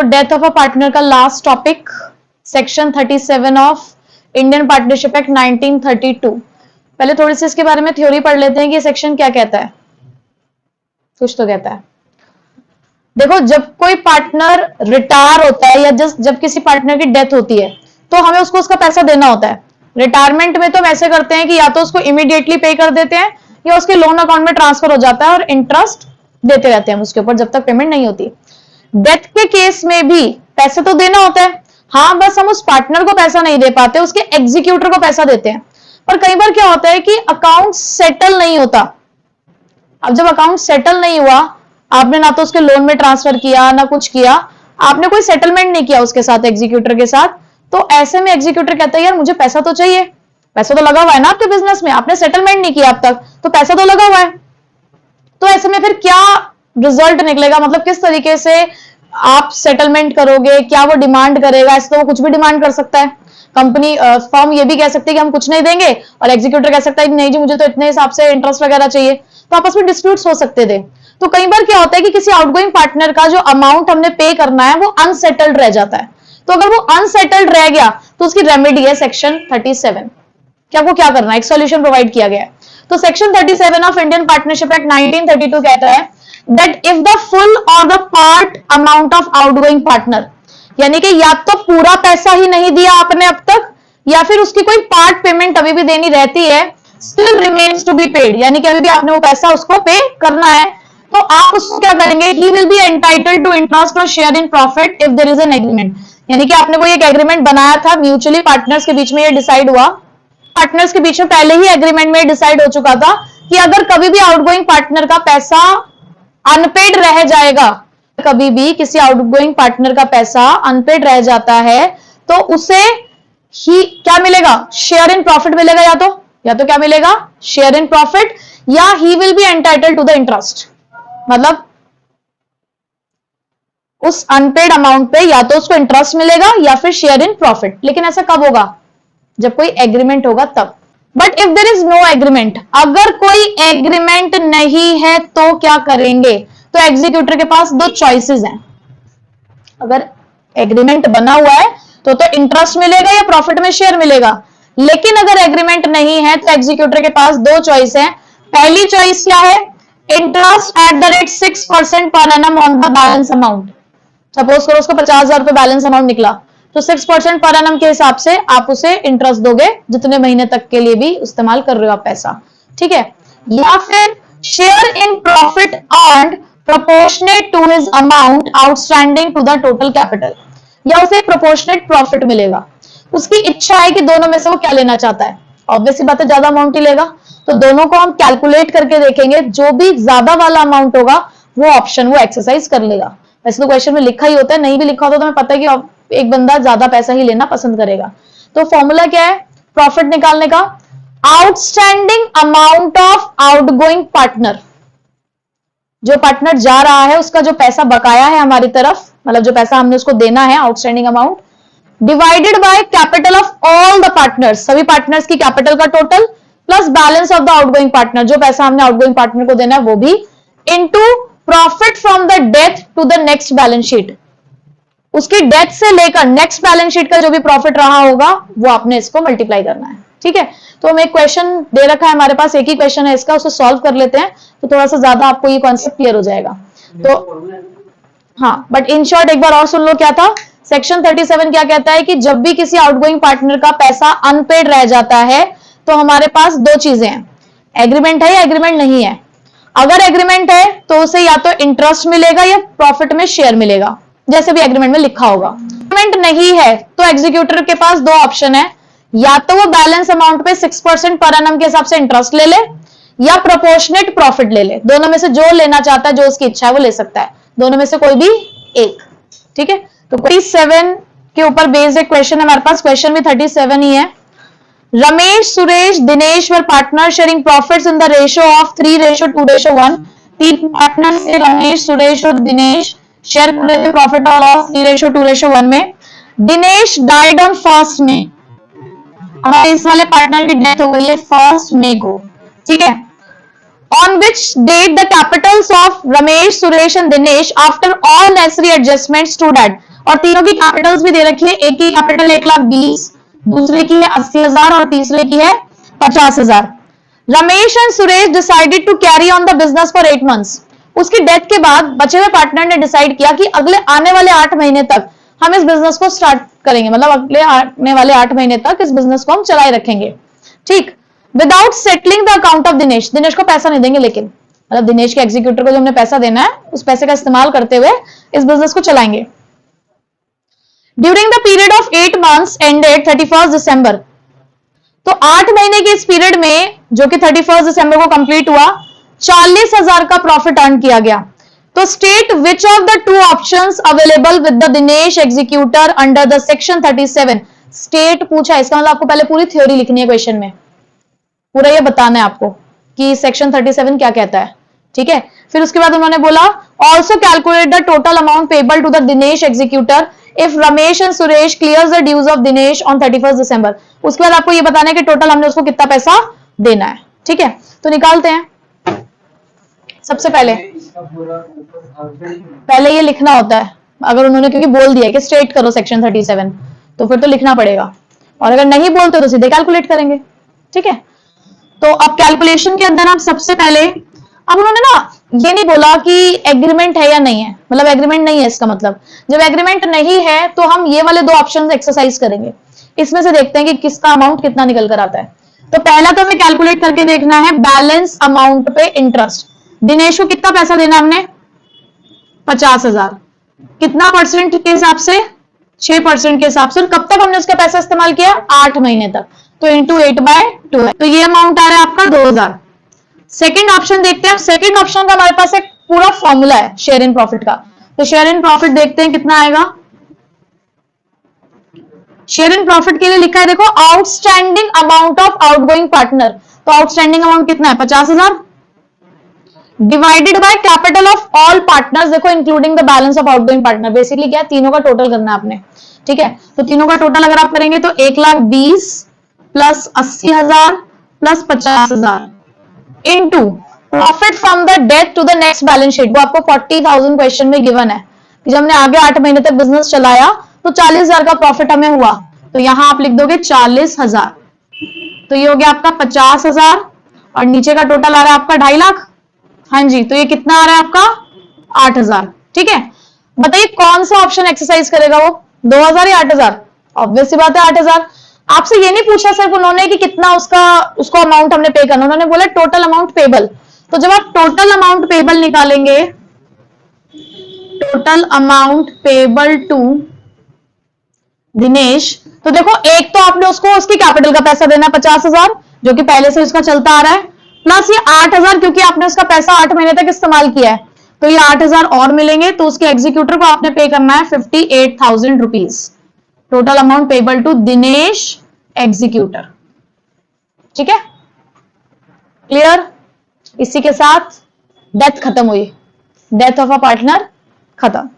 तो death of a partner का last topic, section 37 of Indian partnership act 1932। पहले थोड़ी सी इसके बारे में थ्योरी पढ़ लेते हैं कि सेक्शन क्या कहता है। कुछ तो कहता है, देखो जब कोई पार्टनर रिटायर होता है या जब किसी पार्टनर की डेथ होती है तो हमें उसको उसका पैसा देना होता है। रिटायरमेंट में तो हम ऐसे करते हैं कि या तो उसको इमीडिएटली पे कर देते हैं या उसके लोन अकाउंट में ट्रांसफर हो जाता है और इंटरेस्ट देते रहते हैं उसके ऊपर जब तक पेमेंट नहीं होती। डेथ के केस में भी पैसे तो देना होता है, हाँ, बस हम उस पार्टनर को पैसा नहीं दे पाते, उसके एग्जीक्यूटर को पैसा देते हैं। पर कई बार क्या होता है कि अकाउंट सेटल नहीं होता। अब जब अकाउंट सेटल नहीं हुआ, आपने ना तो उसके लोन में ट्रांसफर किया ना कुछ किया, आपने कोई सेटलमेंट नहीं किया उसके साथ, एग्जीक्यूटर के साथ, तो ऐसे में एग्जीक्यूटर कहता है यार मुझे पैसा तो चाहिए, पैसा तो लगा हुआ है ना आपके बिजनेस में, आपने सेटलमेंट नहीं किया अब तक, तो पैसा तो लगा हुआ है। तो ऐसे में फिर क्या रिजल्ट निकलेगा, मतलब किस तरीके से आप सेटलमेंट करोगे, क्या वो डिमांड करेगा? ऐसे तो वो कुछ भी डिमांड कर सकता है। कंपनी फर्म ये भी कह सकती है कि हम कुछ नहीं देंगे और एग्जीक्यूटर कह सकता है कि नहीं जी मुझे तो इतने हिसाब से इंटरेस्ट वगैरह चाहिए, तो आपस में डिस्प्यूट्स हो सकते थे। तो कई बार क्या होता है कि किसी आउटगोइंग पार्टनर का जो अमाउंट हमने पे करना है वो अनसेटल्ड रह जाता है। तो अगर वो अनसेटल्ड रह गया तो उसकी रेमेडी है सेक्शन 37। क्या को क्या करना है, एक सॉल्यूशन प्रोवाइड किया गया है। तो section 37 of Indian partnership act 1932 कहता है दैट इफ द फुल और the part amount of outgoing partner, यानी कि या तो पूरा पैसा ही नहीं दिया आपने अब तक या फिर उसकी कोई पार्ट पेमेंट अभी भी देनी रहती है, still remains to be paid, यानी कि अभी भी आपने वो पैसा उसको पे करना है, तो आप उसको क्या करेंगे, he will be entitled to interest और share in profit if there is an agreement. यानी कि आपने कोई एक एग्रीमेंट बनाया था, म्यूचुअली पार्टनर्स के बीच में ये डिसाइड हुआ, पार्टनर्स के बीच में पहले ही एग्रीमेंट में डिसाइड हो चुका था कि अगर कभी भी आउटगोइंग पार्टनर का पैसा अनपेड रह जाएगा, कभी भी किसी आउटगोइंग पार्टनर का पैसा अनपेड रह जाता है तो उसे ही क्या मिलेगा, शेयर इन प्रॉफिट मिलेगा, या तो क्या मिलेगा, शेयर इन प्रॉफिट, या he will be entitled to the interest. मतलब उस अनपेड अमाउंट पे या तो उसको इंटरेस्ट मिलेगा या फिर शेयर इन प्रॉफिट। लेकिन ऐसा कब होगा, जब कोई एग्रीमेंट होगा तब। But if there is no agreement, अगर कोई एग्रीमेंट नहीं है तो क्या करेंगे, तो एग्जीक्यूटर के पास दो चॉइसेस हैं। अगर एग्रीमेंट बना हुआ है तो इंटरेस्ट मिलेगा या प्रॉफिट में शेयर मिलेगा, लेकिन अगर एग्रीमेंट नहीं है तो एग्जीक्यूटर के पास दो चॉइस है। पहली चॉइस क्या है, interest at the rate 6% per annum on the balance amount. Suppose करो उसको 50,000 रुपए बैलेंस अमाउंट निकला, तो 6% पर एनम के हिसाब से आप उसे इंटरेस्ट दोगे जितने महीने तक के लिए भी इस्तेमाल कर रहे हो आप पैसा, ठीक है। या फिर share in profit earned proportionate to his amount outstanding to the total capital, या उसे प्रोपोर्शनेट प्रॉफिट मिलेगा। उसकी इच्छा है कि दोनों में से वो क्या लेना चाहता है, ऑब्वियसली बात है ज्यादा अमाउंट ही लेगा, तो दोनों को हम कैलकुलेट करके देखेंगे, जो भी ज्यादा वाला अमाउंट होगा वो ऑप्शन वो एक्सरसाइज कर लेगा। वैसे तो क्वेश्चन में लिखा ही होता है, नहीं भी लिखा होता तो हमें पता है कि एक बंदा ज्यादा पैसा ही लेना पसंद करेगा। तो फॉर्मूला क्या है प्रॉफिट निकालने का, outstanding amount of outgoing partner, जो पार्टनर जा रहा है उसका जो पैसा बकाया है हमारी तरफ, मतलब जो पैसा हमने उसको देना है, outstanding amount, divided by capital of all the partners, सभी पार्टनर्स की कैपिटल का total, plus balance of the outgoing partner, जो पैसा हमने आउटगोइंग पार्टनर को देना है वो भी, into profit from the death to the next balance sheet. उसकी डेथ से लेकर नेक्स्ट बैलेंस शीट का जो भी प्रॉफिट रहा होगा वो आपने इसको मल्टीप्लाई करना है, ठीक है। तो हम एक क्वेश्चन दे रखा है हमारे पास, एक ही क्वेश्चन है इसका, उसे सॉल्व कर लेते हैं तो थोड़ा सा ज्यादा आपको ये कॉन्सेप्ट क्लियर हो जाएगा। तो हाँ, बट इन शॉर्ट एक बार और सुन लो क्या था। सेक्शन 37 क्या कहता है कि जब भी किसी आउटगोइंग पार्टनर का पैसा अनपेड रह जाता है तो हमारे पास दो चीजें हैं, एग्रीमेंट है या एग्रीमेंट नहीं है। अगर एग्रीमेंट है तो उसे या तो इंटरेस्ट मिलेगा या प्रॉफिट में शेयर मिलेगा, जैसे भी एग्रीमेंट में लिखा होगा। एग्रीमेंट नहीं है तो एग्जीक्यूटर के पास दो ऑप्शन है, या तो वो बैलेंस अमाउंट पे 6% पर एनम के हिसाब से इंटरेस्ट ले ले या प्रोपोर्शनेट प्रॉफिट ले ले। दोनों में से जो लेना चाहता है, जो उसकी इच्छा है वो ले सकता है, दोनों में से कोई भी एक, ठीक है। तो 37 के ऊपर बेस्ड एक क्वेश्चन है हमारे पास, क्वेश्चन भी 37 ही है। Ramesh, Suresh, Dinesh were partner sharing profits in the ratio of 3:2:1। तीन पार्टनर से रमेश, सुरेश और दिनेश शेयर कर रहे थे प्रॉफिट और लॉस 3:2:1 में। दिनेश डाइड ऑन 1 मई, हमारे इस वाले पार्टनर की डेथ हो गई है 1 मई को, ठीक है। On which date the capitals of Ramesh, Suresh and Dinesh after all necessary adjustments stood at, और तीनों की कैपिटल्स भी दे रखी है, एक की कैपिटल 1,20,000, दूसरे की है 80,000 और तीसरे की है 50,000. Ramesh and Suresh decided to carry on the business for 8 months. उसकी डेथ के बाद बचे हुए पार्टनर ने डिसाइड किया कि अगले आने वाले 8 महीने तक हम इस बिजनेस को स्टार्ट करेंगे, मतलब अगले आने वाले 8 महीने तक इस बिजनेस को हम चलाए रखेंगे. ठीक. Without settling the account of Dinesh, Dinesh को पैसा नहीं देंगे, लेकिन मतलब दिनेश के एग्जीक्यूटर को जो हमने पैसा देना है उस पैसे का इस्तेमाल करते हुए इस बिजनेस को चलाएंगे. During the period of 8 months ended 31st December, तो 8 महीने के इस पीरियड में जो कि 31st December को कंप्लीट हुआ, 40,000 का प्रॉफिट अर्न किया गया. तो state which of the two options available with the Dinesh executor under the section 37. State पूछा, इसका मतलब आपको पहले पूरी थ्योरी लिखनी है क्वेश्चन में, पूरा ये बताना है आपको कि सेक्शन 37 क्या कहता है. ठीक है. फिर उसके बाद उन्होंने बोला also calculate the total amount payable to the Dinesh executor if Ramesh and Suresh clears the dues of Dinesh on 31st December. उसके बाद आपको ये बताना है कि टोटल हमने उसको कितना पैसा देना है. ठीक है. तो निकालते हैं. सबसे पहले ये लिखना होता है, अगर उन्होंने क्योंकि बोल दिया कि स्टेट करो सेक्शन 37, तो फिर तो लिखना पड़ेगा, और अगर नहीं बोलते तो सीधे कैलकुलेट करेंगे. ठीक है. तो अब कैलकुलेशन के अंदर आप सबसे पहले, अब उन्होंने ना ये नहीं बोला कि एग्रीमेंट है या नहीं है, मतलब एग्रीमेंट नहीं है, इसका मतलब जब एग्रीमेंट नहीं है तो हम ये वाले दो ऑप्शन एक्सरसाइज करेंगे, इसमें से देखते हैं कि किसका अमाउंट कितना निकल कर आता है. तो पहला तो हमें कैलकुलेट करके देखना है बैलेंस अमाउंट पे इंटरेस्ट. दिनेश को कितना पैसा देना हमने, 50,000. कितना परसेंट के हिसाब से, 6% के हिसाब से. कब तक हमने उसका पैसा इस्तेमाल किया, 8 महीने तक. तो इंटू 8/2 है, तो ये अमाउंट आ रहा है आपका 2,000. सेकंड ऑप्शन देखते हैं. सेकंड ऑप्शन का हमारे पास एक पूरा फॉर्मूला है शेयर इन प्रॉफिट का. तो शेयर इन प्रॉफिट देखते हैं कितना आएगा. शेयर इन प्रॉफिट के लिए लिखा है देखो, outstanding amount of outgoing partner. तो आउटस्टैंडिंग अमाउंट कितना है, 50,000 divided by capital of all partners. देखो including the balance of outgoing partner. Basically क्या है, तीनों का टोटल करना है आपने. ठीक है. तो तीनों का टोटल अगर आप करेंगे तो 1,20,000 plus 80,000 plus 50,000 into profit from the death to the next balance sheet. वो आपको 40,000 क्वेश्चन में गिवन है कि जब हमने आगे 8 महीने तक बिजनेस चलाया तो 40,000 का प्रॉफिट हमें हुआ. तो यहां आप लिख दोगे 40,000. तो ये हो गया आपका 50,000 और नीचे का टोटल आ रहा है आपका 2.5 लाख. हाँ जी. तो ये कितना आ रहा है आपका, 8,000. ठीक है. बताइए कौन सा ऑप्शन एक्सरसाइज करेगा, वो 2,000 या 8,000? ऑब्वियस सी बात है 8,000. आपसे ये नहीं पूछा सिर्फ उन्होंने कि कितना उसको अमाउंट हमने पे करना, उन्होंने बोला टोटल अमाउंट पेबल. तो जब आप टोटल अमाउंट पेबल निकालेंगे, total amount payable to Dinesh, तो देखो एक तो आपने उसको उसकी कैपिटल का पैसा देना 50,000 जो कि पहले से उसका चलता आ रहा है, प्लस ये 8,000 क्योंकि आपने उसका पैसा 8 महीने तक इस्तेमाल किया है, तो ये 8,000 और मिलेंगे. तो उसके एग्जीक्यूटर को आपने पे करना है 58,000 rupees. Total amount payable to Dinesh executor. ठीक है. क्लियर. इसी के साथ डेथ खत्म हुई, डेथ ऑफ अ पार्टनर खत्म.